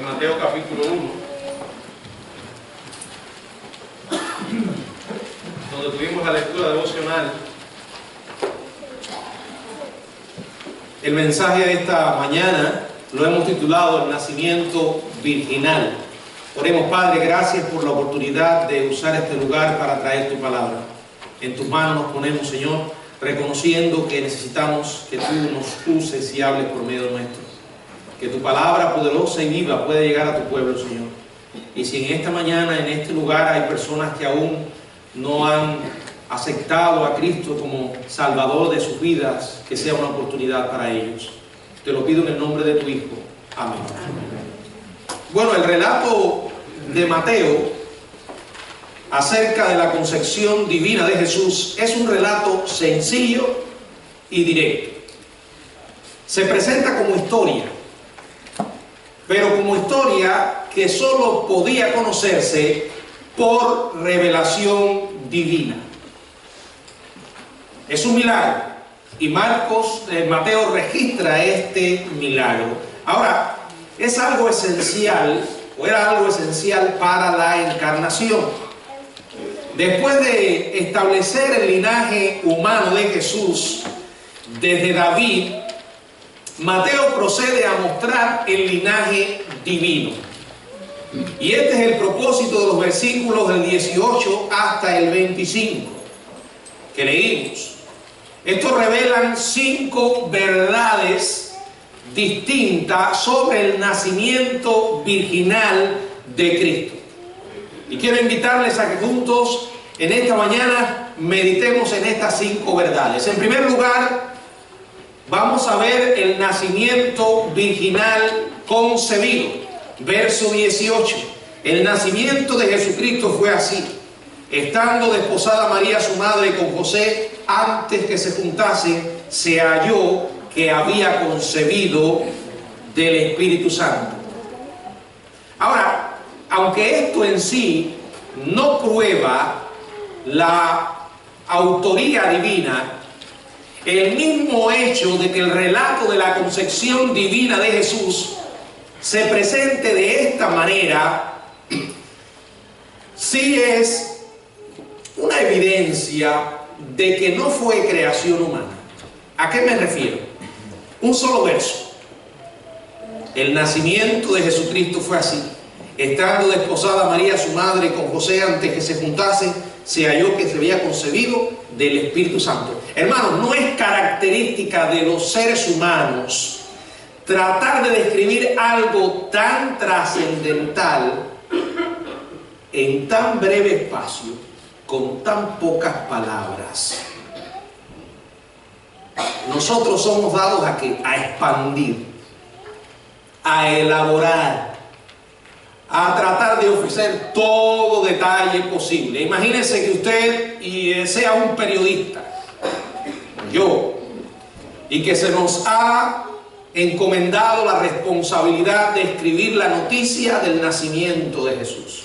en Mateo capítulo 1, donde tuvimos la lectura devocional. El mensaje de esta mañana lo hemos titulado El nacimiento virginal. Oremos. Padre, gracias por la oportunidad de usar este lugar para traer tu palabra. En tus manos nos ponemos, Señor, reconociendo que necesitamos que tú nos uses y hables por medio nuestro. Que tu palabra poderosa y viva pueda llegar a tu pueblo, Señor. Y si en esta mañana, en este lugar, hay personas que aún no han aceptado a Cristo como Salvador de sus vidas, que sea una oportunidad para ellos. Te lo pido en el nombre de tu Hijo. Amén. Bueno, el relato de Mateo acerca de la concepción divina de Jesús es un relato sencillo y directo. Se presenta como historia, pero como historia que solo podía conocerse por revelación divina. Es un milagro y Mateo registra este milagro. Ahora, es algo esencial, o era algo esencial para la encarnación. Después de establecer el linaje humano de Jesús desde David, Mateo procede a mostrar el linaje divino. Y este es el propósito de los versículos del 18 hasta el 25 que leímos. Estos revelan 5 verdades distintas sobre el nacimiento virginal de Cristo. Y quiero invitarles a que juntos en esta mañana meditemos en estas 5 verdades. En primer lugar, vamos a ver el nacimiento virginal concebido. Verso 18. El nacimiento de Jesucristo fue así. Estando desposada María su madre con José, antes que se juntasen, se halló que había concebido del Espíritu Santo. Ahora, aunque esto en sí no prueba la autoría divina, el mismo hecho de que el relato de la concepción divina de Jesús se presente de esta manera, sí es una evidencia de que no fue creación humana. ¿A qué me refiero? Un solo verso. El nacimiento de Jesucristo fue así. Estando desposada María su madre con José, antes que se juntasen, se halló que se había concebido del Espíritu Santo. Hermanos, no es característica de los seres humanos tratar de describir algo tan trascendental en tan breve espacio, con tan pocas palabras. Nosotros somos dados a expandir, a elaborar, a tratar de ofrecer todo detalle posible. Imagínense que usted sea un periodista, yo, y que se nos ha encomendado la responsabilidad de escribir la noticia del nacimiento de Jesús.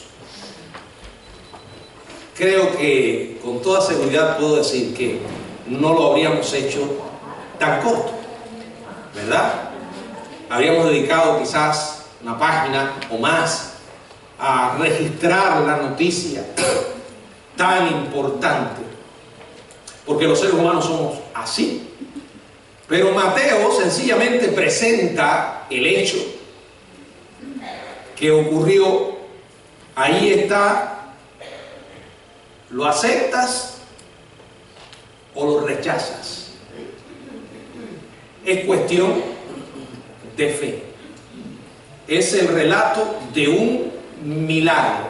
Creo que con toda seguridad puedo decir que no lo habríamos hecho tan corto, ¿verdad? Habríamos dedicado quizás una página o más a registrar la noticia tan importante, porque los seres humanos somos así. Pero Mateo sencillamente presenta el hecho que ocurrió. Ahí está. ¿Lo aceptas o lo rechazas? Es cuestión de fe. Es el relato de un milagro.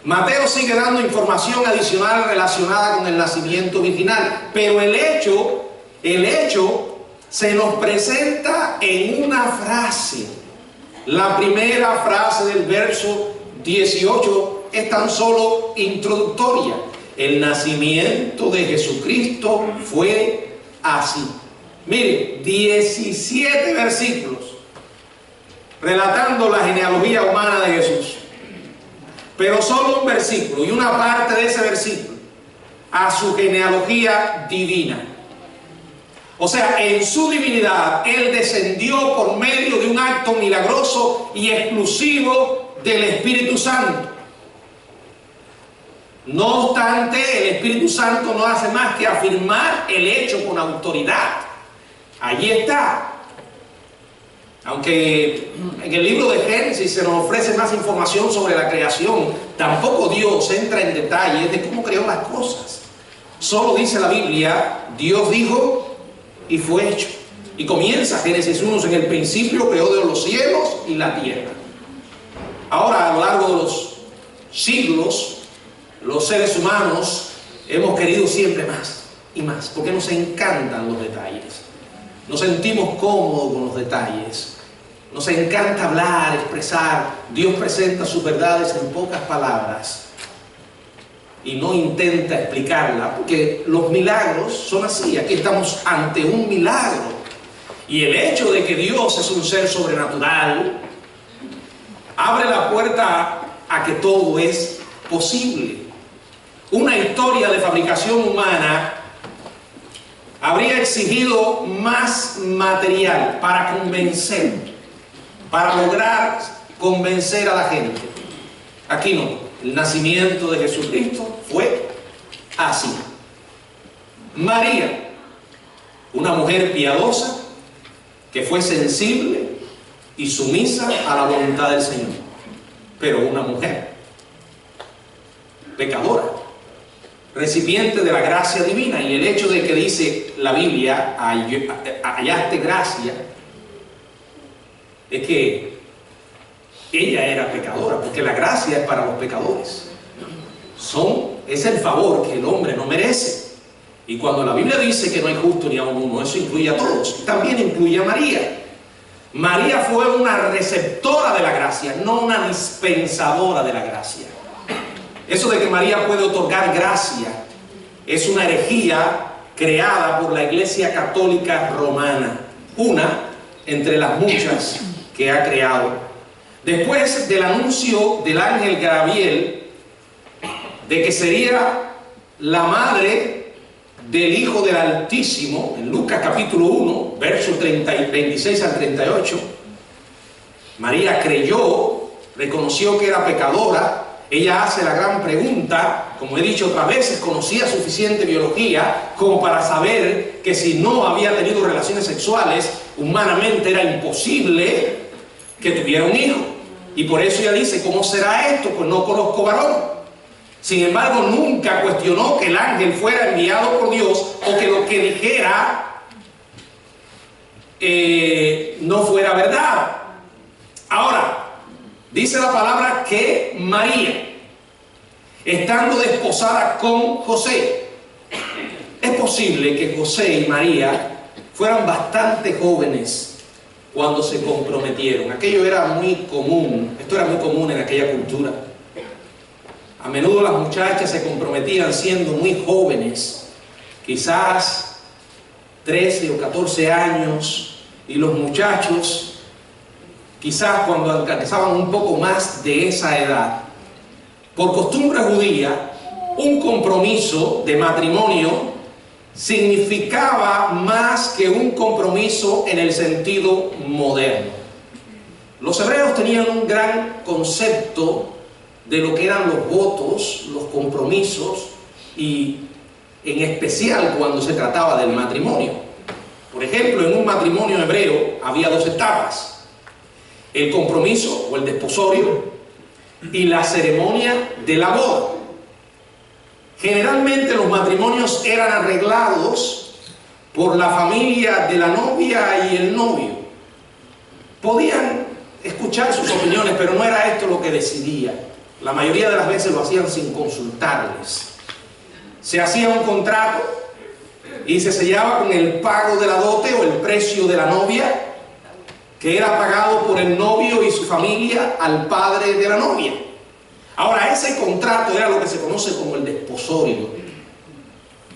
Mateo sigue dando información adicional relacionada con el nacimiento virginal, pero el hecho se nos presenta en una frase. La primera frase del verso 18 es tan solo introductoria. El nacimiento de Jesucristo fue así. Mire, 17 versículos relatando la genealogía humana de Jesús, pero solo un versículo y una parte de ese versículo a su genealogía divina. O sea, en su divinidad, Él descendió por medio de un acto milagroso y exclusivo del Espíritu Santo. No obstante, el Espíritu Santo no hace más que afirmar el hecho con autoridad. Allí está. Aunque en el libro de Génesis se nos ofrece más información sobre la creación, tampoco Dios entra en detalles de cómo creó las cosas. Solo dice la Biblia, Dios dijo y fue hecho. Y comienza Génesis 1, en el principio creó Dios los cielos y la tierra. Ahora, a lo largo de los siglos, los seres humanos hemos querido siempre más y más, porque nos encantan los detalles. Nos sentimos cómodos con los detalles. Nos encanta hablar, expresar. Dios presenta sus verdades en pocas palabras y no intenta explicarla, porque los milagros son así. Aquí estamos ante un milagro. Y el hecho de que Dios es un ser sobrenatural abre la puerta a que todo es posible. Una historia de fabricación humana habría exigido más material para convencer, para lograr convencer a la gente. Aquí no. El nacimiento de Jesucristo fue así. María, una mujer piadosa que fue sensible y sumisa a la voluntad del Señor, pero una mujer pecadora, recipiente de la gracia divina. Y el hecho de que dice la Biblia, hallaste gracia, es que ella era pecadora, porque la gracia es para los pecadores. Es el favor que el hombre no merece. Y cuando la Biblia dice que no hay justo ni aun uno, eso incluye a todos. También incluye a María. María fue una receptora de la gracia, no una dispensadora de la gracia. Eso de que María puede otorgar gracia es una herejía creada por la Iglesia Católica Romana, una entre las muchas que ha creado. Después del anuncio del ángel Gabriel de que sería la madre del Hijo del Altísimo, en Lucas capítulo 1, versos 26 al 38, María creyó, reconoció que era pecadora. Ella hace la gran pregunta, como he dicho otras veces, conocía suficiente biología como para saber que si no había tenido relaciones sexuales, humanamente era imposible que tuviera un hijo. Y por eso ella dice, ¿cómo será esto? Pues no conozco varón. Sin embargo, nunca cuestionó que el ángel fuera enviado por Dios o que lo que dijera no fuera verdad. Ahora, dice la palabra que María, estando desposada con José, es posible que José y María fueran bastante jóvenes cuando se comprometieron. Aquello era muy común, esto era muy común en aquella cultura. A menudo las muchachas se comprometían siendo muy jóvenes, quizás 13 o 14 años, y los muchachos, quizás cuando alcanzaban un poco más de esa edad. Por costumbre judía, un compromiso de matrimonio significaba más que un compromiso en el sentido moderno. Los hebreos tenían un gran concepto de lo que eran los votos, los compromisos, y en especial cuando se trataba del matrimonio. Por ejemplo, en un matrimonio hebreo había dos etapas: el compromiso o el desposorio y la ceremonia de la boda. Generalmente los matrimonios eran arreglados por la familia de la novia y el novio. Podían escuchar sus opiniones, pero no era esto lo que decidía. La mayoría de las veces lo hacían sin consultarles. Se hacía un contrato y se sellaba con el pago de la dote o el precio de la novia, que era pagado por el novio y su familia al padre de la novia. Ahora, ese contrato era lo que se conoce como el desposorio.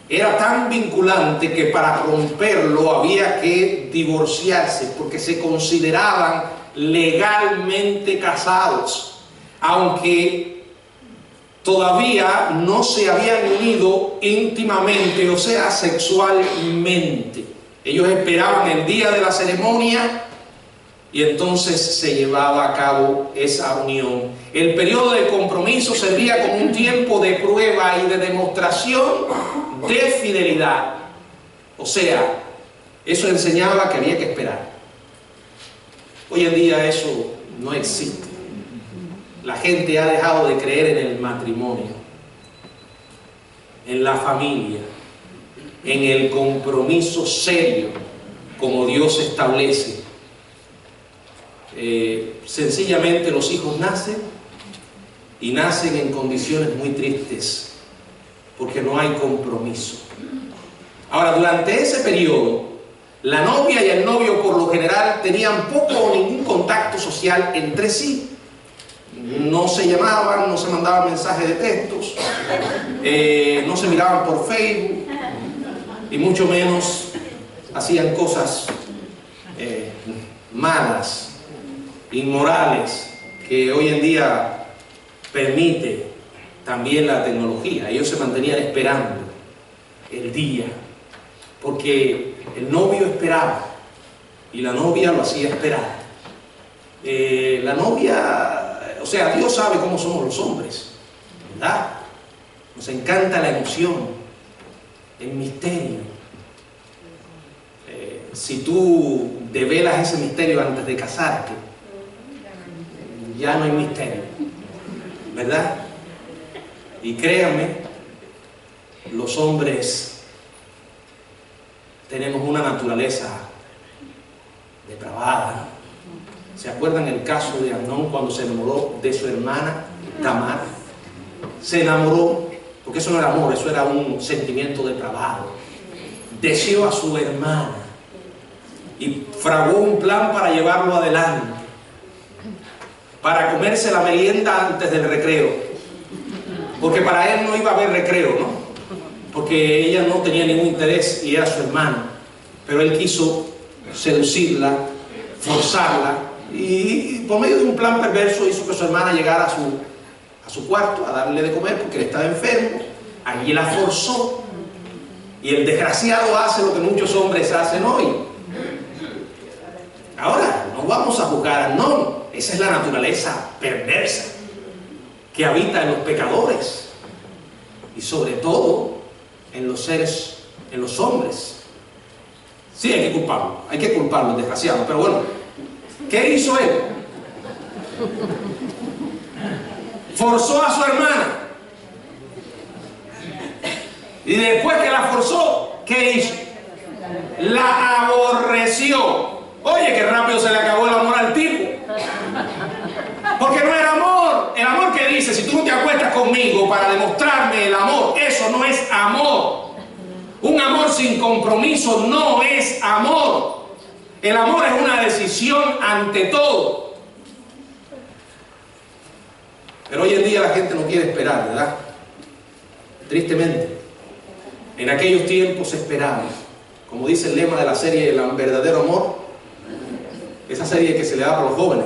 Era tan vinculante que para romperlo había que divorciarse, porque se consideraban legalmente casados, aunque todavía no se habían unido íntimamente, o sea, sexualmente. Ellos esperaban el día de la ceremonia y entonces se llevaba a cabo esa unión. El periodo de compromiso servía como un tiempo de prueba y de demostración de fidelidad. O sea, eso enseñaba que había que esperar. Hoy en día eso no existe. La gente ha dejado de creer en el matrimonio, en la familia, en el compromiso serio como Dios establece. Sencillamente los hijos nacen y nacen en condiciones muy tristes porque no hay compromiso. Ahora, durante ese periodo, la novia y el novio por lo general tenían poco o ningún contacto social entre sí. No se llamaban, no se mandaban mensajes de textos, no se miraban por Facebook y mucho menos hacían cosas malas, inmorales, que hoy en día permite también la tecnología. Ellos se mantenían esperando el día, porque el novio esperaba y la novia lo hacía esperar. La novia, o sea, Dios sabe cómo somos los hombres, ¿verdad? Nos encanta la emoción, el misterio. Si tú develas ese misterio antes de casarte, ya no hay misterio, ¿verdad? Y créanme, los hombres tenemos una naturaleza depravada. ¿Se acuerdan el caso de Amnón cuando se enamoró de su hermana Tamar? Se enamoró, porque eso no era amor, eso era un sentimiento depravado. Deseó a su hermana y fraguó un plan para llevarlo adelante, para comerse la merienda antes del recreo, porque para él no iba a haber recreo, ¿no? Porque ella no tenía ningún interés y era su hermana, pero él quiso seducirla, forzarla, y por medio de un plan perverso hizo que su hermana llegara a su cuarto a darle de comer porque él estaba enfermo. Allí la forzó, y el desgraciado hace lo que muchos hombres hacen hoy. Ahora, no vamos a juzgar, no, esa es la naturaleza perversa que habita en los pecadores y sobre todo en los seres, en los hombres. Sí, hay que culparlo, desgraciado, pero bueno, ¿qué hizo él? Forzó a su hermana. Y después que la forzó, ¿qué hizo? La aborreció. Oye, qué rápido se le acabó el amor al tipo. Porque no era amor. El amor que dice, si tú no te acuestas conmigo para demostrarme el amor, eso no es amor. Un amor sin compromiso no es amor. El amor es una decisión ante todo. Pero hoy en día la gente no quiere esperar, ¿verdad? Tristemente. En aquellos tiempos se esperaba. Como dice el lema de la serie El verdadero amor, esa serie que se le da a los jóvenes,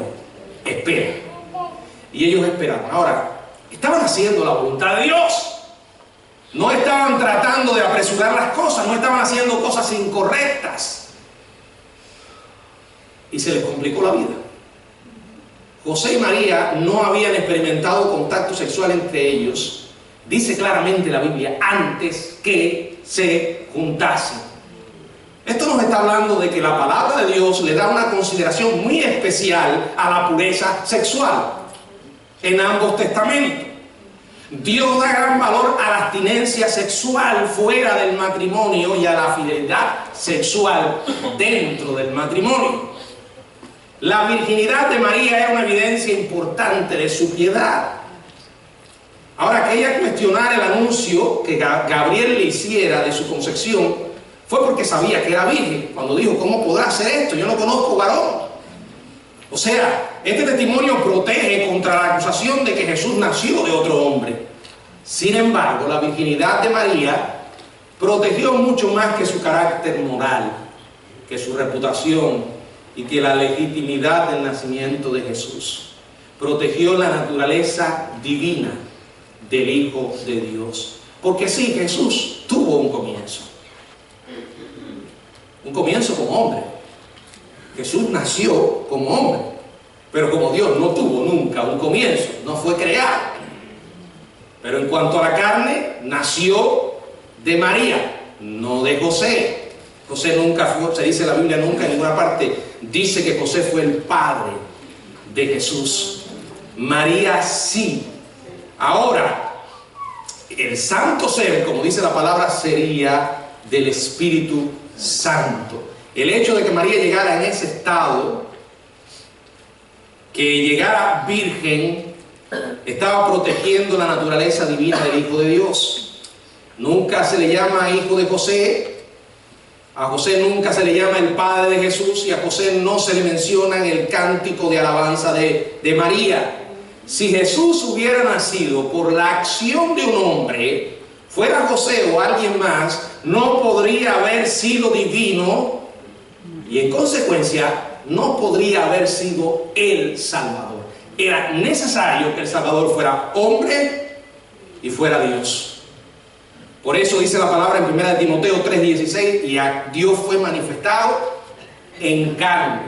espera. Y ellos esperaban. Ahora, estaban haciendo la voluntad de Dios. No estaban tratando de apresurar las cosas, no estaban haciendo cosas incorrectas. Y se les complicó la vida. José y María no habían experimentado contacto sexual entre ellos. Dice claramente la Biblia, antes que se juntasen. Esto nos está hablando de que la palabra de Dios le da una consideración muy especial a la pureza sexual en ambos testamentos. Dios da gran valor a la abstinencia sexual fuera del matrimonio y a la fidelidad sexual dentro del matrimonio. La virginidad de María era una evidencia importante de su piedad. Ahora, que ella cuestionara el anuncio que Gabriel le hiciera de su concepción fue porque sabía que era virgen. Cuando dijo, ¿cómo podrá hacer esto? Yo no conozco varón. O sea, este testimonio protege contra la acusación de que Jesús nació de otro hombre. Sin embargo, la virginidad de María protegió mucho más que su carácter moral, que su reputación y que la legitimidad del nacimiento de Jesús. Protegió la naturaleza divina del Hijo de Dios. Porque sí, Jesús tuvo un comienzo. un comienzo como hombre. Jesús nació como hombre, pero como Dios no tuvo nunca un comienzo, no fue creado. Pero en cuanto a la carne, nació de María, no de José. José nunca fue, se dice en la Biblia, nunca en ninguna parte dice que José fue el padre de Jesús. María sí. Ahora, el santo ser, como dice la palabra, sería del Espíritu Santo. El hecho de que María llegara en ese estado, que llegara virgen, estaba protegiendo la naturaleza divina del Hijo de Dios. Nunca se le llama hijo de José, a José nunca se le llama el padre de Jesús, y a José no se le menciona en el cántico de alabanza de María. Si Jesús hubiera nacido por la acción de un hombre, fuera José o alguien más, no podría haber sido divino, y en consecuencia no podría haber sido el Salvador. Era necesario que el Salvador fuera hombre y fuera Dios. Por eso dice la palabra en 1 Timoteo 3:16, y a Dios fue manifestado en carne.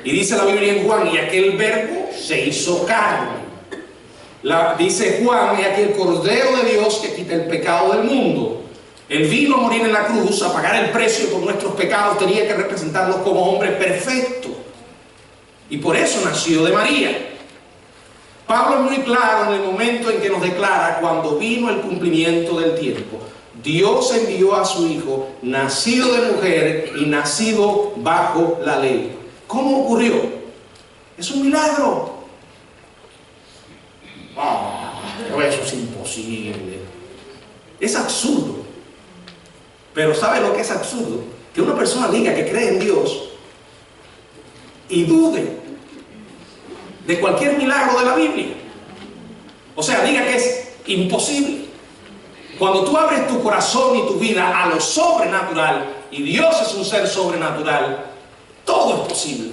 Y dice la Biblia en Juan, y aquel verbo se hizo carne. Dice Juan, y aquí el Cordero de Dios que quita el pecado del mundo. Él vino a morir en la cruz, a pagar el precio por nuestros pecados, tenía que representarnos como hombre perfecto. Y por eso nació de María. Pablo es muy claro en el momento en que nos declara cuando vino el cumplimiento del tiempo. Dios envió a su Hijo, nacido de mujer y nacido bajo la ley. ¿Cómo ocurrió? Es un milagro. Pero eso es imposible. Es absurdo. Pero ¿sabe lo que es absurdo? Que una persona diga que cree en Dios y dude de cualquier milagro de la Biblia. O sea, diga que es imposible. Cuando tú abres tu corazón y tu vida a lo sobrenatural, y Dios es un ser sobrenatural, todo es posible.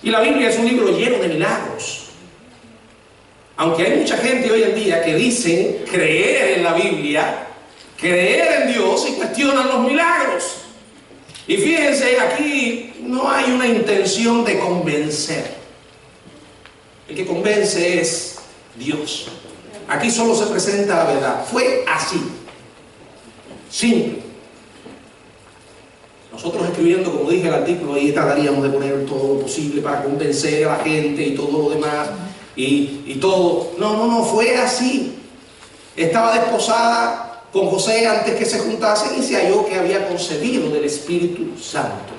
Y la Biblia es un libro lleno de milagros. Aunque hay mucha gente hoy en día que dicen creer en la Biblia, creer en Dios, y cuestionan los milagros. Y fíjense, aquí no hay una intención de convencer. El que convence es Dios. Aquí solo se presenta la verdad. Fue así. Simple. Nosotros escribiendo, como dije, el artículo, ahí trataríamos de poner todo lo posible para convencer a la gente y todo lo demás. Y todo. No, fue así. Estaba desposada con José antes que se juntasen y se halló que había concebido del Espíritu Santo.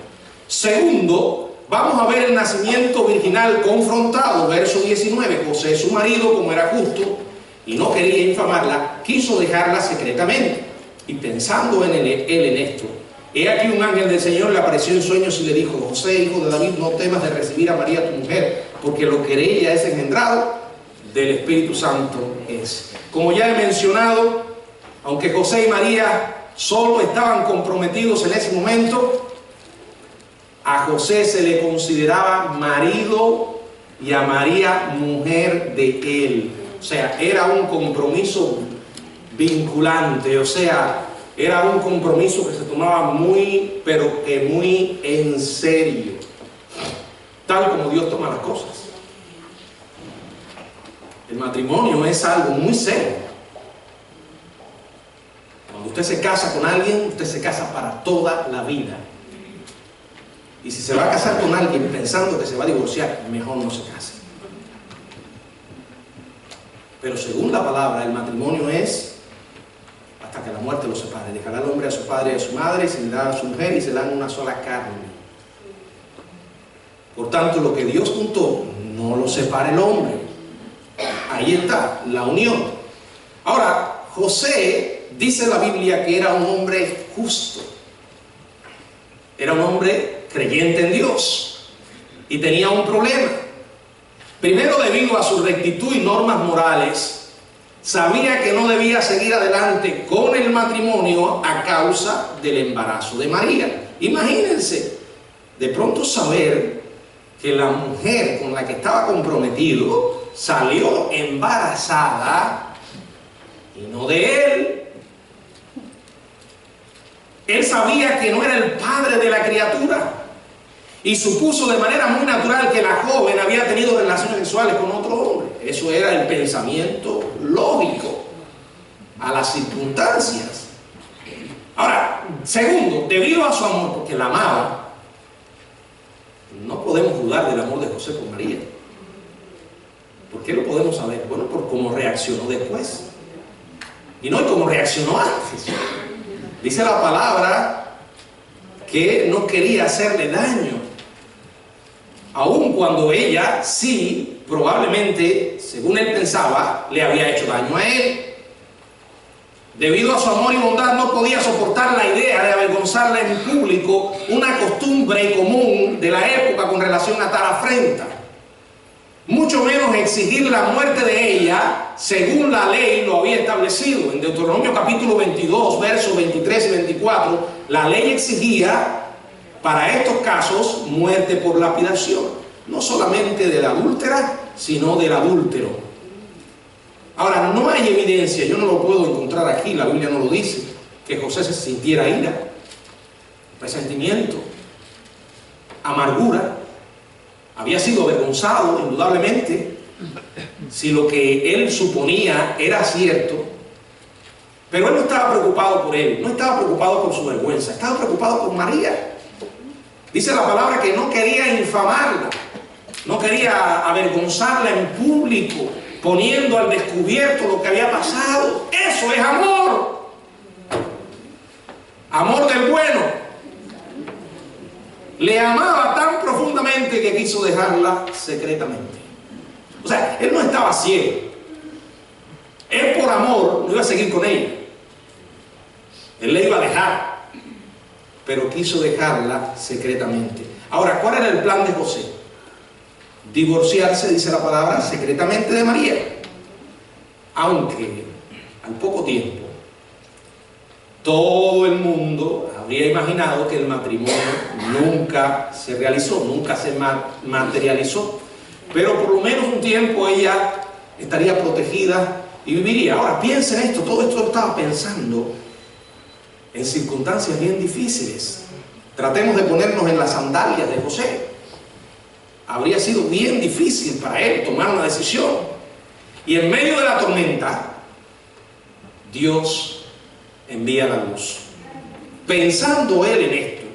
Segundo, vamos a ver el nacimiento virginal confrontado, verso 19. José, su marido, como era justo y no quería infamarla, quiso dejarla secretamente. Y pensando en él en esto, he aquí un ángel del Señor le apareció en sueños y le dijo: José, hijo de David, no temas de recibir a María tu mujer, porque lo que de ella es engendrado del Espíritu Santo es. Como ya he mencionado, aunque José y María solo estaban comprometidos en ese momento, a José se le consideraba marido y a María mujer de él. O sea, era un compromiso vinculante, o sea, era un compromiso que se tomaba muy, pero que muy en serio, tal como Dios toma las cosas. El matrimonio es algo muy serio. Cuando usted se casa con alguien, usted se casa para toda la vida. Y si se va a casar con alguien pensando que se va a divorciar, mejor no se case. Pero según la palabra, el matrimonio es hasta que la muerte los separe. Dejará al hombre a su padre y a su madre, y se le dará a su mujer, y serán una sola carne. Por tanto, lo que Dios juntó, no lo separa el hombre. Ahí está, la unión. Ahora, José, dice la Biblia que era un hombre justo. Era un hombre creyente en Dios. Y tenía un problema. Primero, debido a su rectitud y normas morales, sabía que no debía seguir adelante con el matrimonio a causa del embarazo de María. Imagínense, de pronto saber que la mujer con la que estaba comprometido salió embarazada y no de él. Él sabía que no era el padre de la criatura y supuso de manera muy natural que la joven había tenido relaciones sexuales con otro hombre. Eso era el pensamiento lógico a las circunstancias. Ahora, segundo, debido a su amor, porque la amaba, no podemos dudar del amor de José por María. ¿Por qué lo podemos saber? Bueno, por cómo reaccionó después. Y no cómo reaccionó antes. Dice la palabra que no quería hacerle daño, aun cuando ella sí, probablemente, según él pensaba, le había hecho daño a él. Debido a su amor y bondad no podía soportar la idea de avergonzarla en público, una costumbre común de la época con relación a tal afrenta. Mucho menos exigir la muerte de ella según la ley lo había establecido. En Deuteronomio capítulo 22, versos 23 y 24, la ley exigía para estos casos muerte por lapidación, no solamente de la adúltera, sino del adúltero. Ahora, no hay evidencia, yo no lo puedo encontrar aquí, la Biblia no lo dice, que José se sintiera ira, resentimiento, amargura. Había sido avergonzado, indudablemente, si lo que él suponía era cierto, pero él no estaba preocupado por él, no estaba preocupado por su vergüenza, estaba preocupado por María. Dice la palabra que no quería infamarla, no quería avergonzarla en público, poniendo al descubierto lo que había pasado. Eso es amor. Amor del bueno. Le amaba tan profundamente que quiso dejarla secretamente. O sea, él no estaba ciego. Él por amor no iba a seguir con ella. Él le iba a dejar, pero quiso dejarla secretamente. Ahora, ¿cuál era el plan de José? Divorciarse, dice la palabra, secretamente de María. Aunque al poco tiempo todo el mundo habría imaginado que el matrimonio nunca se realizó, nunca se materializó. Pero por lo menos un tiempo ella estaría protegida y viviría. Ahora piensen esto, todo esto lo estaba pensando en circunstancias bien difíciles. Tratemos de ponernos en las sandalias de José. Habría sido bien difícil para él tomar una decisión. Y en medio de la tormenta, Dios envía la luz. Pensando él en esto,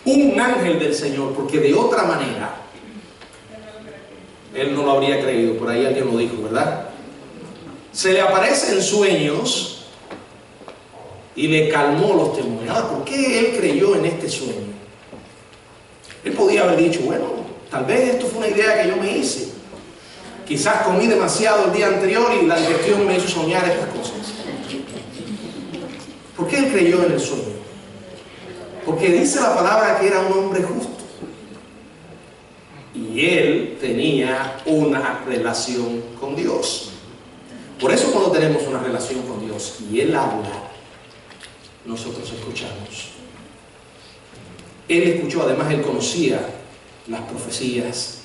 un ángel del Señor, porque de otra manera él no lo habría creído, por ahí alguien lo dijo, ¿verdad? Se le aparece en sueños y le calmó los temores. Ahora, ¿por qué él creyó en este sueño? Él podía haber dicho, bueno, tal vez esto fue una idea que yo me hice. Quizás comí demasiado el día anterior y la digestión me hizo soñar estas cosas. ¿Por qué él creyó en el sueño? Porque dice la palabra que era un hombre justo. Y él tenía una relación con Dios. Por eso cuando tenemos una relación con Dios y Él habla, nosotros escuchamos. Él escuchó, además él conocía las profecías.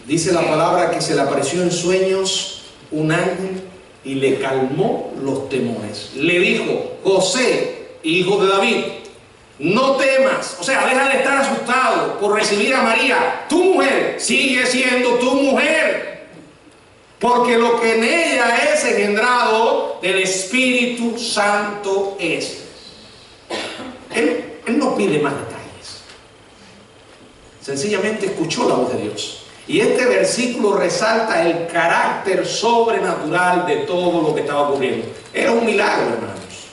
Dice la palabra que se le apareció en sueños un ángel y le calmó los temores. Le dijo, José, hijo de David, no temas, o sea, deja de estar asustado por recibir a María, tu mujer, sigue siendo tu mujer, porque lo que en ella es engendrado del Espíritu Santo es. Él no pide más detalles, sencillamente escuchó la voz de Dios. Y este versículo resalta el carácter sobrenatural de todo lo que estaba ocurriendo. Era un milagro, hermanos.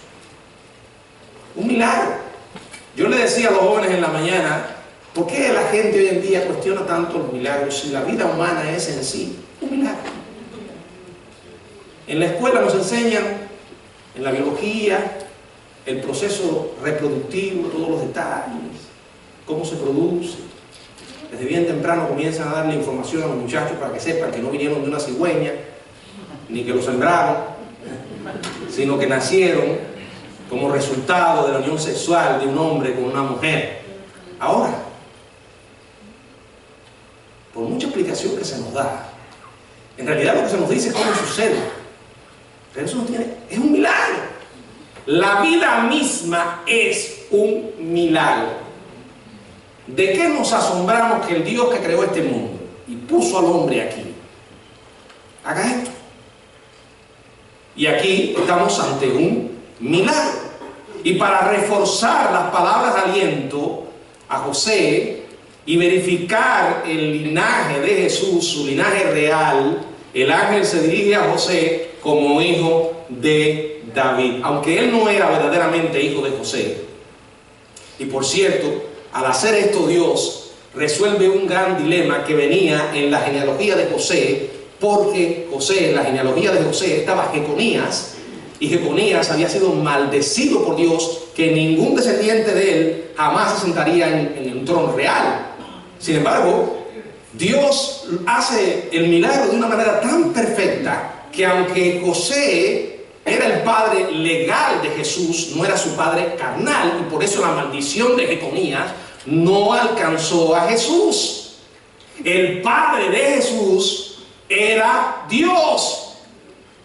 Un milagro. Yo le decía a los jóvenes en la mañana, ¿por qué la gente hoy en día cuestiona tanto los milagros si la vida humana es en sí un milagro? En la escuela nos enseñan, en la biología, el proceso reproductivo, todos los detalles, cómo se produce. Desde bien temprano comienzan a darle información a los muchachos para que sepan que no vinieron de una cigüeña, ni que lo sembraron, sino que nacieron como resultado de la unión sexual de un hombre con una mujer. Ahora, por mucha explicación que se nos da, en realidad lo que se nos dice es cómo sucede. Pero eso no tiene, es un milagro. La vida misma es un milagro. ¿De qué nos asombramos que el Dios que creó este mundo y puso al hombre aquí haga esto? Y aquí estamos ante un milagro. Y para reforzar las palabras de aliento a José y verificar el linaje de Jesús, su linaje real, el ángel se dirige a José como hijo de David, aunque él no era verdaderamente hijo de José. Y por cierto, al hacer esto Dios resuelve un gran dilema que venía en la genealogía de José, porque José, en la genealogía de José estaba Jeconías, y Jeconías había sido maldecido por Dios, que ningún descendiente de él jamás se sentaría en un trono real. Sin embargo, Dios hace el milagro de una manera tan perfecta que aunque José era el padre legal de Jesús, no era su padre carnal, y por eso la maldición de Jeconías no alcanzó a Jesús. El padre de Jesús era Dios,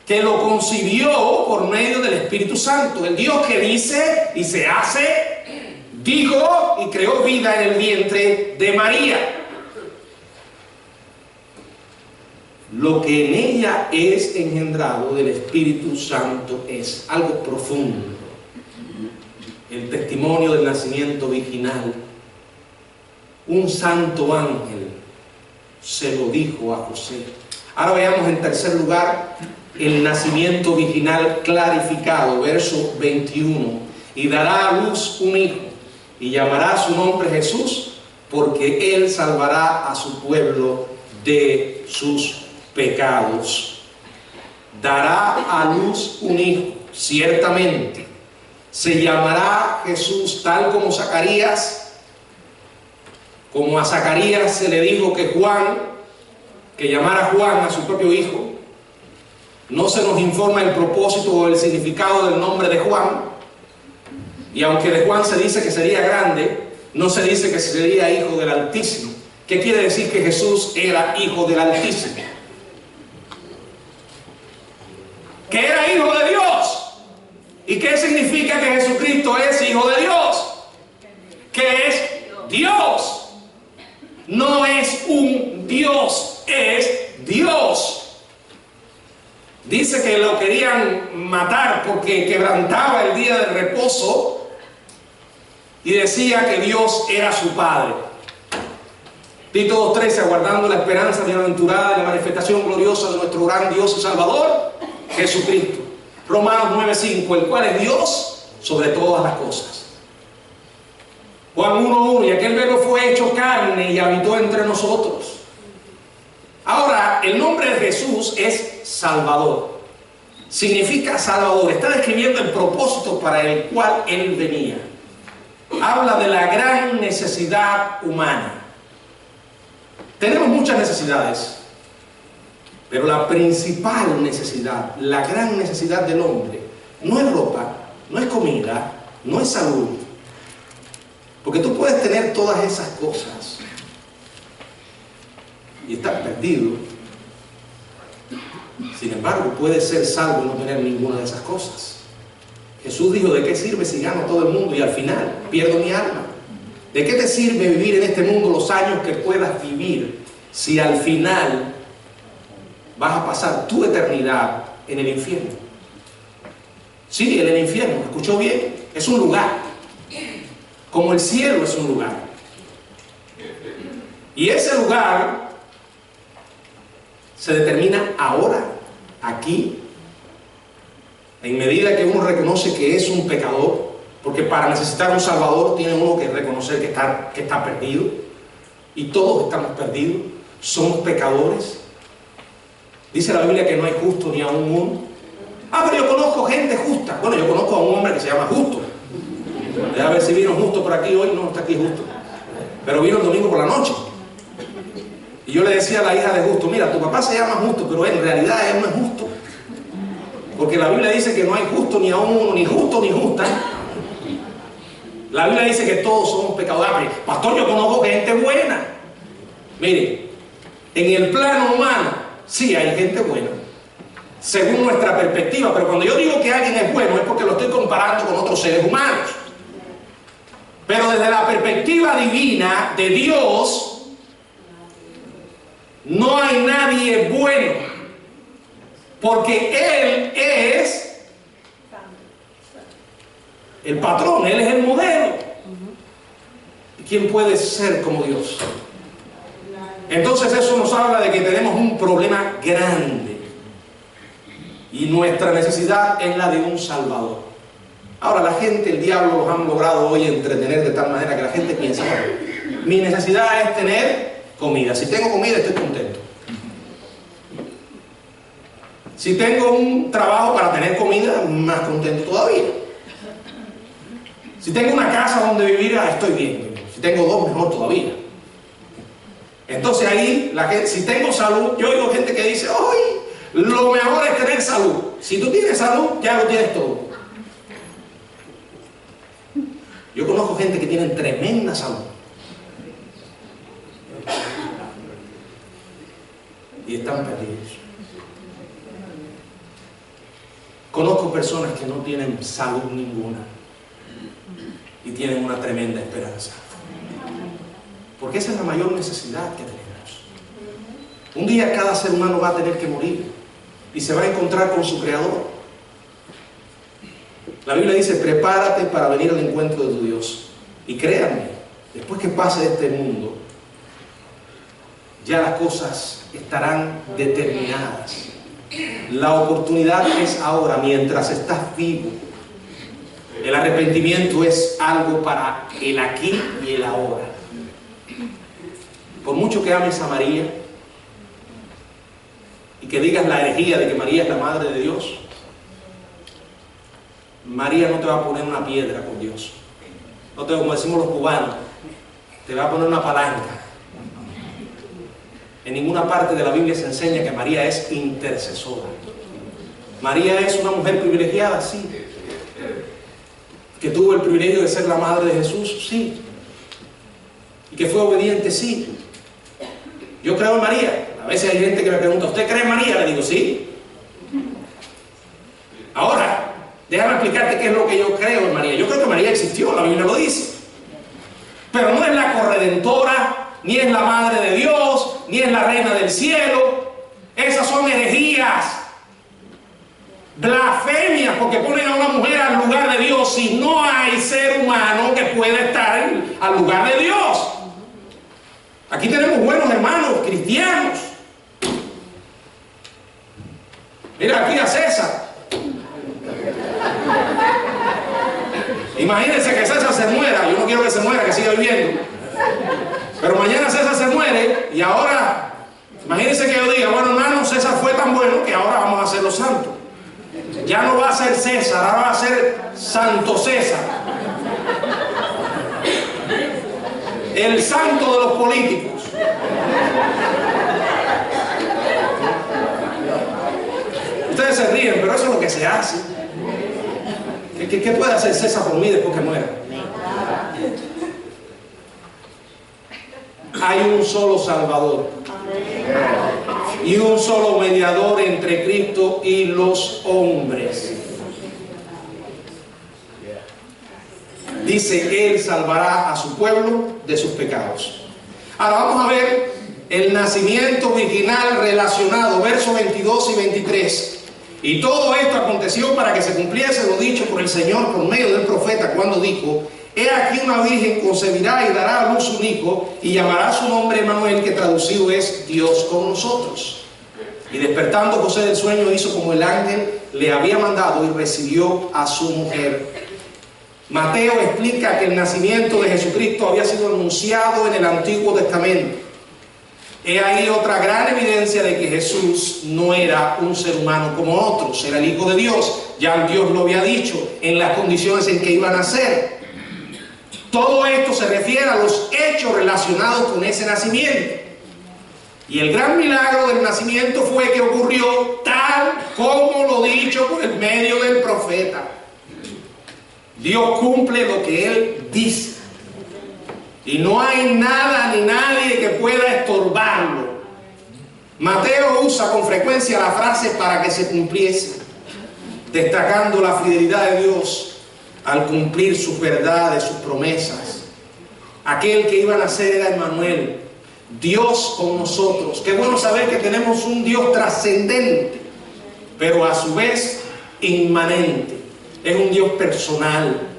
que lo concibió por medio del Espíritu Santo. El Dios que dice y se hace, dijo y creó vida en el vientre de María. Lo que en ella es engendrado del Espíritu Santo es algo profundo. El testimonio del nacimiento virginal. Un santo ángel se lo dijo a José. Ahora veamos en tercer lugar el nacimiento virginal clarificado, verso 21. Y dará a luz un hijo, y llamará su nombre Jesús, porque él salvará a su pueblo de sus pecados. Dará a luz un hijo, ciertamente. Se llamará Jesús, tal como Zacarías, como a Zacarías se le dijo que llamara Juan a su propio hijo. No se nos informa el propósito o el significado del nombre de Juan, y aunque de Juan se dice que sería grande, no se dice que sería hijo del Altísimo. ¿Qué quiere decir que Jesús era hijo del Altísimo? Que era hijo de Dios. ¿Y qué significa que Jesucristo es hijo de Dios? Que es Dios. No es un Dios, es Dios. Dice que lo querían matar porque quebrantaba el día de reposo y decía que Dios era su Padre. Tito 2:13, aguardando la esperanza bienaventurada de la manifestación gloriosa de nuestro gran Dios y Salvador, Jesucristo. Romanos 9:5, el cual es Dios sobre todas las cosas. Juan 1:1, y aquel verbo fue hecho carne y habitó entre nosotros. Ahora, el nombre de Jesús es Salvador. Significa Salvador. Está describiendo el propósito para el cual Él venía. Habla de la gran necesidad humana. Tenemos muchas necesidades, pero la principal necesidad, la gran necesidad del hombre, no es ropa, no es comida, no es salud. Porque tú puedes tener todas esas cosas y estar perdido. Sin embargo, puedes ser salvo y no tener ninguna de esas cosas. Jesús dijo, ¿de qué sirve si gano todo el mundo y al final pierdo mi alma? ¿De qué te sirve vivir en este mundo los años que puedas vivir si al final vas a pasar tu eternidad en el infierno? Sí, en el infierno, ¿escuchó bien? Es un lugar, como el cielo es un lugar. Y ese lugar se determina ahora, aquí, en medida que uno reconoce que es un pecador, porque para necesitar un Salvador tiene uno que reconocer que está perdido, y todos estamos perdidos, somos pecadores. Dice la Biblia que no hay justo ni aún uno. Ah, pero yo conozco gente justa. Bueno, yo conozco a un hombre que se llama Justo. A ver si vino Justo por aquí hoy. No está aquí Justo, pero vino el domingo por la noche. Y yo le decía a la hija de Justo, mira, tu papá se llama Justo, pero en realidad él no es justo, porque la Biblia dice que no hay justo ni aún uno, ni justo ni justa. La Biblia dice que todos somos pecadores. Pastor, yo conozco gente buena. Mire, en el plano humano sí hay gente buena, según nuestra perspectiva. Pero cuando yo digo que alguien es bueno, es porque lo estoy comparando con otros seres humanos. Pero desde la perspectiva divina de Dios, no hay nadie bueno, porque Él es el patrón, Él es el modelo. ¿Quién puede ser como Dios? Entonces eso nos habla de que tenemos un problema grande y nuestra necesidad es la de un Salvador. Ahora la gente, el diablo los han logrado hoy entretener de tal manera que la gente piensa, mi necesidad es tener comida. Si tengo comida estoy contento. Si tengo un trabajo para tener comida, más contento todavía. Si tengo una casa donde vivir, estoy bien. Si tengo dos, mejor todavía. Entonces ahí, la gente, si tengo salud, yo oigo gente que dice, ¡ay! Lo mejor es tener salud. Si tú tienes salud, ya lo tienes todo. Yo conozco gente que tiene tremenda salud y están perdidos. Conozco personas que no tienen salud ninguna y tienen una tremenda esperanza. Porque esa es la mayor necesidad que tenemos. Un día cada ser humano va a tener que morir y se va a encontrar con su Creador. La Biblia dice, prepárate para venir al encuentro de tu Dios. Y créanme, después que pase este mundo, ya las cosas estarán determinadas. La oportunidad es ahora, mientras estás vivo. El arrepentimiento es algo para el aquí y el ahora. Por mucho que ames a María y que digas la herejía de que María es la madre de Dios, María no te va a poner una piedra con Dios. No te, como decimos los cubanos, te va a poner una palanca. En ninguna parte de la Biblia se enseña que María es intercesora. María es una mujer privilegiada, sí. Que tuvo el privilegio de ser la madre de Jesús, sí. Y que fue obediente, sí. Yo creo en María. A veces hay gente que me pregunta, ¿usted cree en María? Le digo, sí. Ahora, déjame explicarte qué es lo que yo creo en María. Yo creo que María existió, la Biblia lo dice. Pero no es la corredentora, ni es la madre de Dios, ni es la reina del cielo. Esas son herejías, blasfemias, porque ponen a una mujer al lugar de Dios si no hay ser humano que pueda estar al lugar de Dios. Aquí tenemos buenos hermanos cristianos. Mira aquí a César. Imagínense que César se muera. Yo no quiero que se muera, que siga viviendo. Pero mañana César se muere y ahora, imagínense que yo diga, bueno hermano, César fue tan bueno que ahora vamos a hacerlo santo. Ya no va a ser César, ahora va a ser Santo César. El santo de los políticos. Ustedes se ríen, pero eso es lo que se hace. ¿Qué puede hacer César por mí después que muera? Hay un solo Salvador y un solo mediador entre Cristo y los hombres. Dice, Él salvará a su pueblo de sus pecados. Ahora vamos a ver el nacimiento virginal relacionado, versos 22 y 23. Y todo esto aconteció para que se cumpliese lo dicho por el Señor por medio del profeta cuando dijo, he aquí una virgen concebirá y dará a luz un hijo y llamará su nombre Emmanuel, que traducido es Dios con nosotros. Y despertando José del sueño hizo como el ángel le había mandado y recibió a su mujer. Mateo explica que el nacimiento de Jesucristo había sido anunciado en el Antiguo Testamento. He ahí otra gran evidencia de que Jesús no era un ser humano como otros, era el Hijo de Dios. Ya Dios lo había dicho en las condiciones en que iba a nacer. Todo esto se refiere a los hechos relacionados con ese nacimiento. Y el gran milagro del nacimiento fue que ocurrió tal como lo dicho por el medio del profeta. Dios cumple lo que Él dice. Y no hay nada ni nadie que pueda estorbarlo. Mateo usa con frecuencia la frase para que se cumpliese, destacando la fidelidad de Dios al cumplir sus verdades, sus promesas. Aquel que iba a nacer era Emmanuel, Dios con nosotros. Qué bueno saber que tenemos un Dios trascendente, pero a su vez inmanente. Es un Dios personal.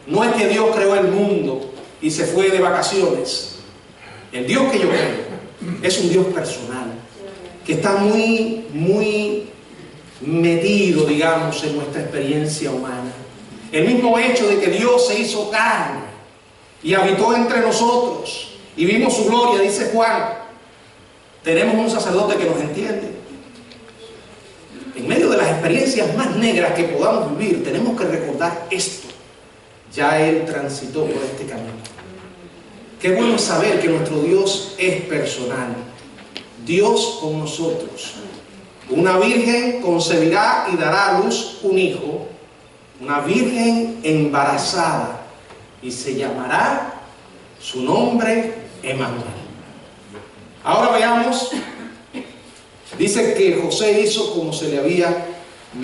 No es que Dios creó el mundo y se fue de vacaciones. El Dios que yo creo es un Dios personal, que está muy metido, digamos, en nuestra experiencia humana. El mismo hecho de que Dios se hizo carne y habitó entre nosotros y vimos su gloria, dice Juan. Tenemos un sacerdote que nos entiende. En medio de las experiencias más negras que podamos vivir, tenemos que recordar esto. Ya Él transitó por este camino. Qué bueno saber que nuestro Dios es personal. Dios con nosotros. Una virgen concebirá y dará a luz un hijo, una virgen embarazada, y se llamará su nombre Emmanuel. Ahora veamos, dice que José hizo como se le había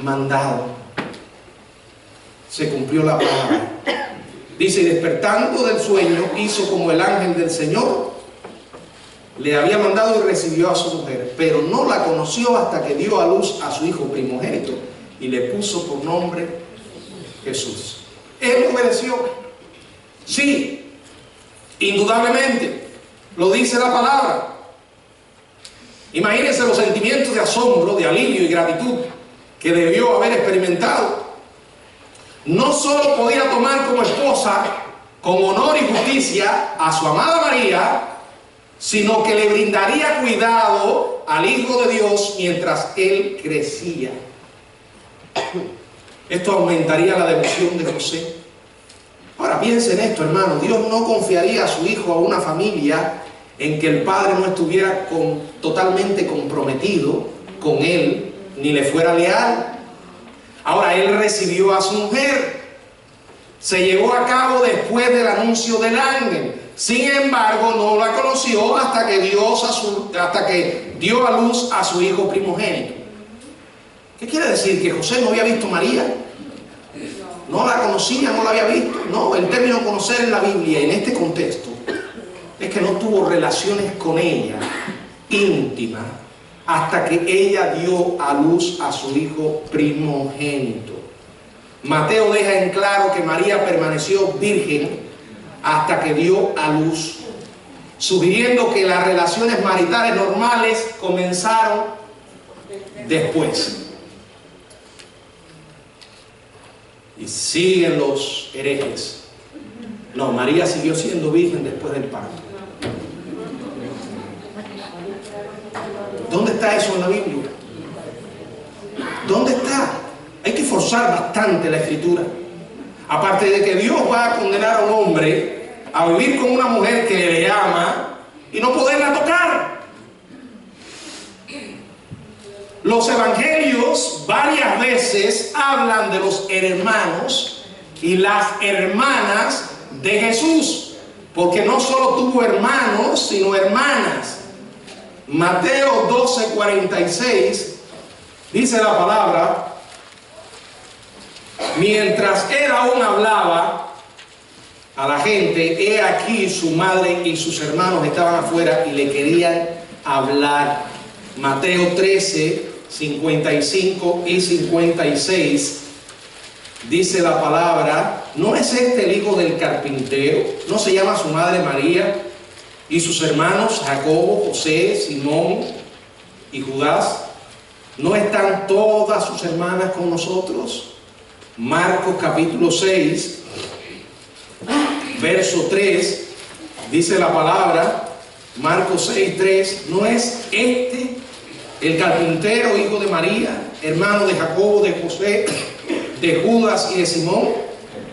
mandado. Se cumplió la palabra. Dice, y despertando del sueño, hizo como el ángel del Señor le había mandado y recibió a su mujer, pero no la conoció hasta que dio a luz a su hijo primogénito y le puso por nombre Jesús. Él obedeció. Sí, indudablemente, lo dice la palabra. Imagínense los sentimientos de asombro, de alivio y gratitud que debió haber experimentado. No solo podía tomar como esposa, con honor y justicia, a su amada María, sino que le brindaría cuidado al Hijo de Dios mientras él crecía. Esto aumentaría la devoción de José. Ahora piensen esto, hermano. Dios no confiaría a su hijo a una familia en que el padre no estuviera totalmente comprometido con él, ni le fuera leal. Ahora él recibió a su mujer. Se llevó a cabo después del anuncio del ángel. Sin embargo, no la conoció hasta que dio a luz a su hijo primogénito. ¿Qué quiere decir? ¿Que José no había visto a María? ¿No la conocía, no la había visto? No, el término conocer en la Biblia, en este contexto, es que no tuvo relaciones con ella íntimas hasta que ella dio a luz a su hijo primogénito. Mateo deja en claro que María permaneció virgen hasta que dio a luz, sugiriendo que las relaciones maritales normales comenzaron después. Y siguen los herejes. No, María siguió siendo virgen después del parto. ¿Dónde está eso en la Biblia? ¿Dónde está? Hay que forzar bastante la escritura. Aparte de que Dios va a condenar a un hombre a vivir con una mujer que le ama y no poderla tocar. Los evangelios varias veces hablan de los hermanos y las hermanas de Jesús, porque no solo tuvo hermanos, sino hermanas. Mateo 12:46 dice la palabra: mientras él aún hablaba a la gente, he aquí su madre y sus hermanos estaban afuera y le querían hablar. Mateo 13:55 y 56 dice la palabra: ¿no es este el hijo del carpintero? ¿No se llama su madre María? ¿Y sus hermanos Jacobo, José, Simón y Judas? ¿No están todas sus hermanas con nosotros? Marcos capítulo 6, verso 3, dice la palabra, Marcos 6:3, ¿no es este el carpintero, hijo de María, hermano de Jacobo, de José, de Judas y de Simón?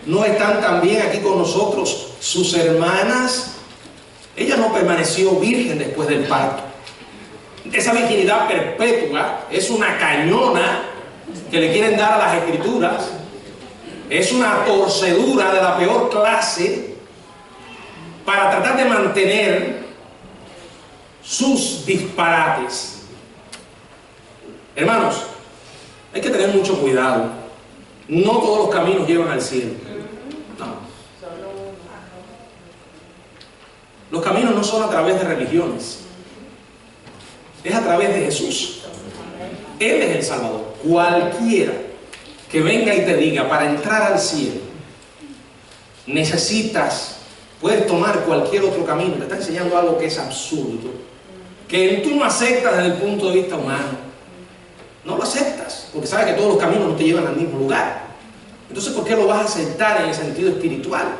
¿No están también aquí con nosotros sus hermanas? Ella no permaneció virgen después del parto. Esa virginidad perpetua es una cañona que le quieren dar a las escrituras. Es una torcedura de la peor clase para tratar de mantener sus disparates. Hermanos, hay que tener mucho cuidado. No todos los caminos llevan al cielo. No. Los caminos no son a través de religiones. Es a través de Jesús. Él es el Salvador. Cualquiera que venga y te diga, para entrar al cielo necesitas, puedes tomar cualquier otro camino, te está enseñando algo que es absurdo, que tú no aceptas desde el punto de vista humano. No lo aceptas, porque sabes que todos los caminos no te llevan al mismo lugar. Entonces, ¿por qué lo vas a aceptar en el sentido espiritual?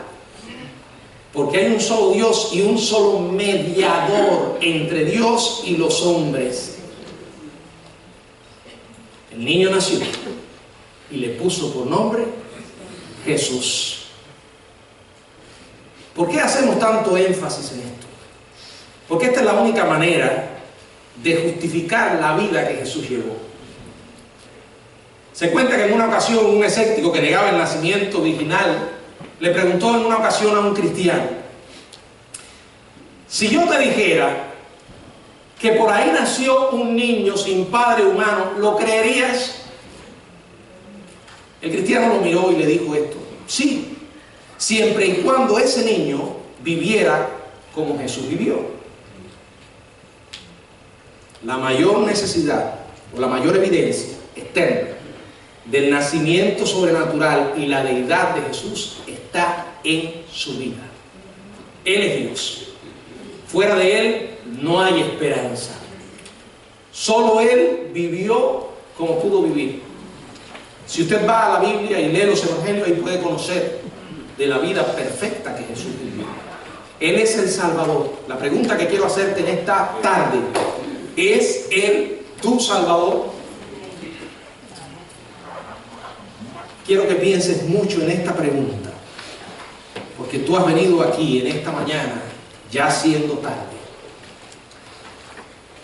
Porque hay un solo Dios y un solo mediador entre Dios y los hombres. El niño nació y le puso por nombre Jesús. ¿Por qué hacemos tanto énfasis en esto? Porque esta es la única manera de justificar la vida que Jesús llevó. Se cuenta que en una ocasión un escéptico que negaba el nacimiento virginal le preguntó en una ocasión a un cristiano: si yo te dijera que por ahí nació un niño sin padre humano, ¿lo creerías? El cristiano lo miró y le dijo esto: sí, siempre y cuando ese niño viviera como Jesús vivió. La mayor necesidad o la mayor evidencia externa del nacimiento sobrenatural y la deidad de Jesús está en su vida. Él es Dios. Fuera de Él no hay esperanza. Solo Él vivió como pudo vivir. Si usted va a la Biblia y lee los evangelios, ahí puede conocer de la vida perfecta que Jesús vivió. Él es el Salvador. La pregunta que quiero hacerte en esta tarde: ¿es Él tu Salvador? Quiero que pienses mucho en esta pregunta, porque tú has venido aquí en esta mañana ya siendo tarde,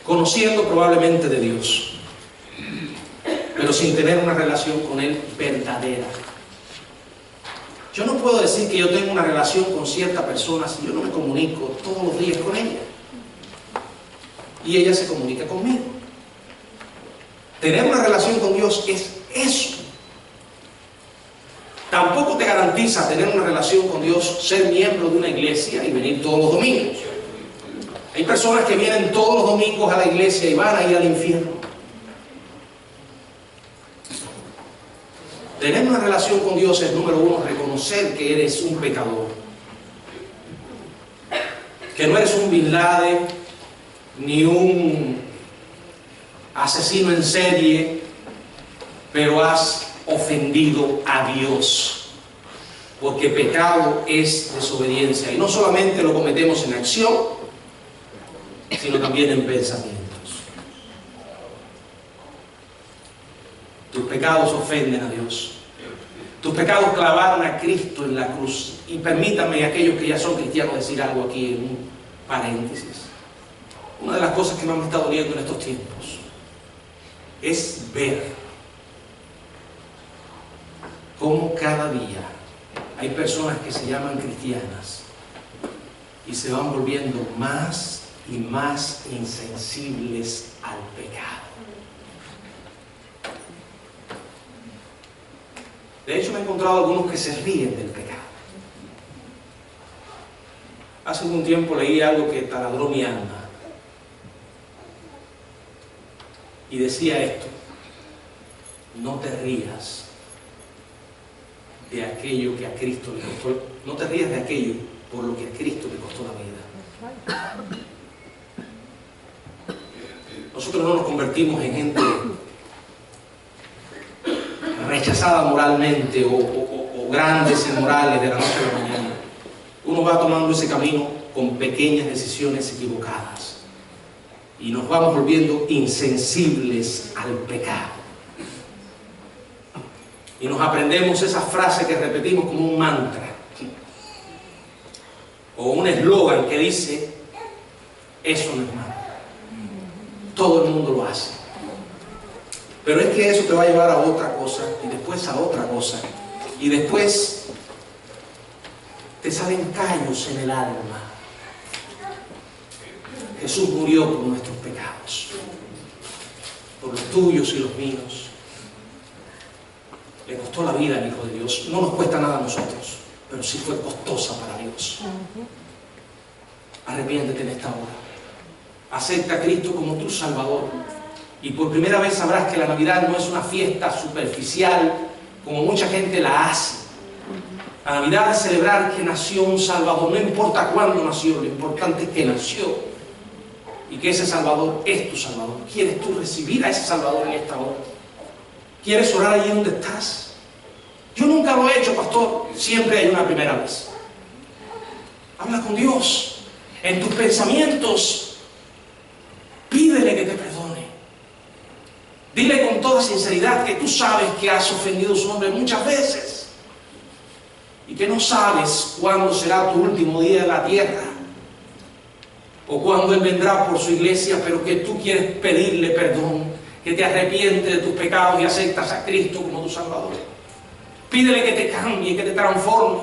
conociendo probablemente de Dios, pero sin tener una relación con Él verdadera. Yo no puedo decir que yo tengo una relación con cierta persona si yo no me comunico todos los días con ella y ella se comunica conmigo. Tener una relación con Dios es eso. Tampoco te garantiza tener una relación con Dios ser miembro de una iglesia y venir todos los domingos. Hay personas que vienen todos los domingos a la iglesia y van a ir al infierno. Tener una relación con Dios es, número uno, reconocer que eres un pecador, que no eres un Bin Laden ni un asesino en serie, pero has ofendido a Dios, porque pecado es desobediencia, y no solamente lo cometemos en acción, sino también en pensamientos. Tus pecados ofenden a Dios. Tus pecados clavaron a Cristo en la cruz. Y permítanme, aquellos que ya son cristianos, decir algo aquí en un paréntesis. Una de las cosas que más me está doliendo en estos tiempos es ver cómo cada día hay personas que se llaman cristianas y se van volviendo más y más insensibles al pecado. De hecho, me he encontrado algunos que se ríen del pecado. Hace un tiempo leí algo que taladró mi alma y decía esto: no te rías de aquello que a Cristo le costó, no te rías de aquello por lo que a Cristo le costó la vida. Nosotros no nos convertimos en gente rechazada moralmente o grandes en morales de la noche a la mañana. Uno va tomando ese camino con pequeñas decisiones equivocadas y nos vamos volviendo insensibles al pecado. Y nos aprendemos esa frase que repetimos como un mantra o un eslogan que dice: eso no es malo. Todo el mundo lo hace. Pero es que eso te va a llevar a otra cosa y después a otra cosa y después te salen callos en el alma. Jesús murió por nuestros pecados. por los tuyos y los míos. Le costó la vida al Hijo de Dios. No nos cuesta nada a nosotros, pero sí fue costosa para Dios. Arrepiéntete en esta hora. Acepta a Cristo como tu Salvador. Y por primera vez sabrás que la Navidad no es una fiesta superficial como mucha gente la hace. La Navidad es celebrar que nació un Salvador. No importa cuándo nació, lo importante es que nació. Y que ese Salvador es tu Salvador. ¿Quieres tú recibir a ese Salvador en esta hora? ¿Quieres orar allí donde estás? Yo nunca lo he hecho, pastor. Siempre hay una primera vez. Habla con Dios. En tus pensamientos, pídele que te perdone. Dile con toda sinceridad que tú sabes que has ofendido su nombre muchas veces y que no sabes cuándo será tu último día en la tierra o cuándo Él vendrá por su iglesia, pero que tú quieres pedirle perdón, que te arrepientes de tus pecados y aceptas a Cristo como tu Salvador. Pídele que te cambie, que te transforme,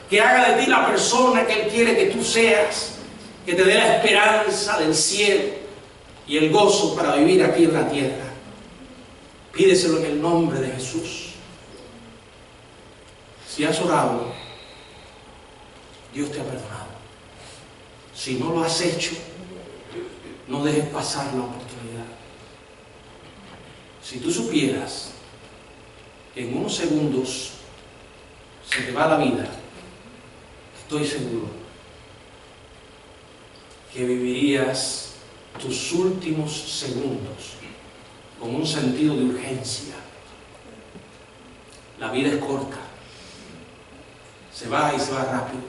que haga de ti la persona que Él quiere que tú seas, que te dé la esperanza del cielo y el gozo para vivir aquí en la tierra. Pídeselo en el nombre de Jesús. Si has orado, Dios te ha perdonado. Si no lo has hecho, no dejes pasar la oportunidad. Si tú supieras que en unos segundos se te va la vida, estoy seguro que vivirías tus últimos segundos con un sentido de urgencia. La vida es corta, se va y se va rápido.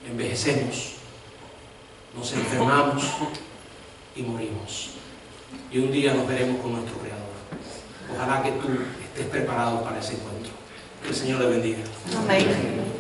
Envejecemos, nos enfermamos y morimos. Y un día nos veremos con nuestro Creador. Ojalá que tú estés preparado para ese encuentro. Que el Señor le bendiga. Amén.